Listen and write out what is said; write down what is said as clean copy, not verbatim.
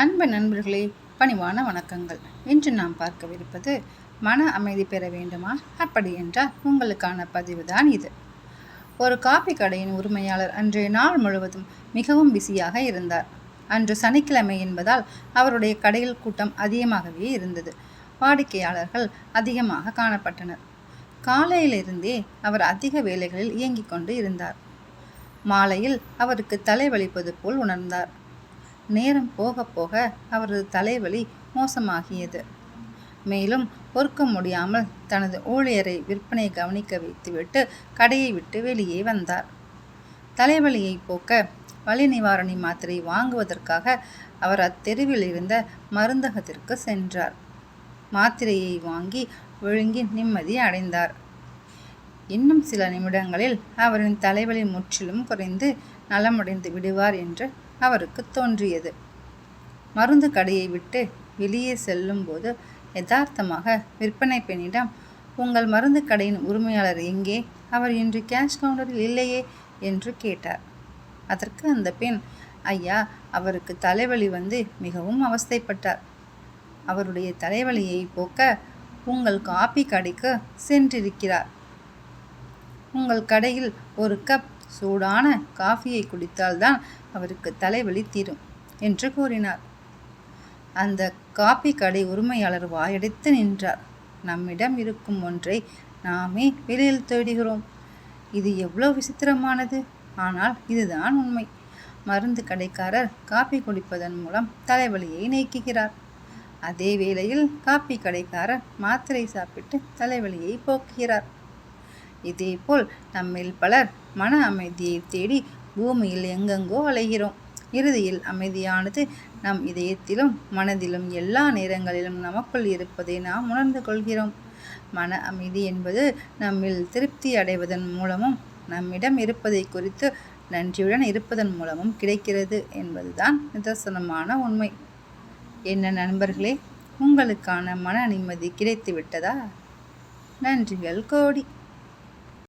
அன்பு நண்பர்களே, பணிவான வணக்கங்கள். இன்று நாம் பார்க்கவிருப்பது மன அமைதி பெற வேண்டுமா? அப்படி என்றால் உங்களுக்கான பதிவு தான் இது. ஒரு காபி கடையின் உரிமையாளர் அன்றைய நாள் முழுவதும் மிகவும் பிஸியாக இருந்தார். அன்று சனிக்கிழமை என்பதால் அவருடைய கடையில் கூட்டம் அதிகமாகவே இருந்தது. வாடிக்கையாளர்கள் அதிகமாக காணப்பட்டனர். காலையிலிருந்தே அவர் அதிக வேலைகளில் இயங்கிக் கொண்டு இருந்தார். மாலையில் அவருக்கு தலைவலிப்பது போல் உணர்ந்தார். நேரம் போக போக அவரது தலைவலி மோசமாகியது. மேலும் பொறுக்க முடியாமல் தனது ஊழியரை விற்பனை கவனிக்க வைத்துவிட்டு கடையை விட்டு வெளியே வந்தார். தலைவலியை போக்க வலி நிவாரணி மாத்திரை வாங்குவதற்காக அவர் அத்தெருவில் இருந்த மருந்தகத்திற்கு சென்றார். மாத்திரையை வாங்கி விழுங்கி நிம்மதி அடைந்தார். இன்னும் சில நிமிடங்களில் அவரின் தலைவலி முற்றிலும் குறைந்து நலமடைந்து விடுவார் என்று அவருக்கு தோன்றியது. மருந்து கடையை விட்டு வெளியே செல்லும்போது யதார்த்தமாக விற்பனை பெண்ணிடம், உங்கள் மருந்து கடையின் உரிமையாளர் எங்கே? அவர் இன்று கேஷ் கவுண்டரில் இல்லையே என்று கேட்டார். அதற்கு அந்த பெண், ஐயா, அவருக்கு தலைவலி வந்து மிகவும் அவஸ்தைப்பட்டார். அவருடைய தலைவலியை போக்க உங்கள் காபி கடைக்கு சென்றிருக்கிறார். உங்கள் கடையில் ஒரு கப் சூடான காஃபியை குடித்தால்தான் அவருக்கு தலைவலி தீரும் என்று கூறினார். அந்த காபி கடை உரிமையாளர் வாயடைத்து நின்றார். நம்மிடம் இருக்கும் ஒன்றை நாமே வெளியில் தேடுகிறோம். இது எவ்வளவு விசித்திரமானது! ஆனால் இதுதான் உண்மை. மருந்து கடைக்காரர் காபி குடிப்பதன் மூலம் தலைவலியை நீக்குகிறார். அதே வேளையில் காபி கடைக்காரர் மாத்திரை சாப்பிட்டு தலைவலியை போக்குகிறார். இதேபோல் நம்மில் பலர் மன அமைதியை தேடி பூமியில் எங்கெங்கோ அலைகிறோம். இறுதியில் அமைதியானது நம் இதயத்திலும் மனதிலும் எல்லா நேரங்களிலும் நமக்குள் இருப்பதை நாம் உணர்ந்து கொள்கிறோம். மன அமைதி என்பது நம்மில் திருப்தி அடைவதன் மூலமும் நம்மிடம் இருப்பதை குறித்து நன்றியுடன் இருப்பதன் மூலமும் கிடைக்கிறது என்பதுதான் நிதர்சனமான உண்மை. என்ன நண்பர்களே, உங்களுக்கான மன நிம்மதி கிடைத்து விட்டதா? நன்றிகள் கோடி.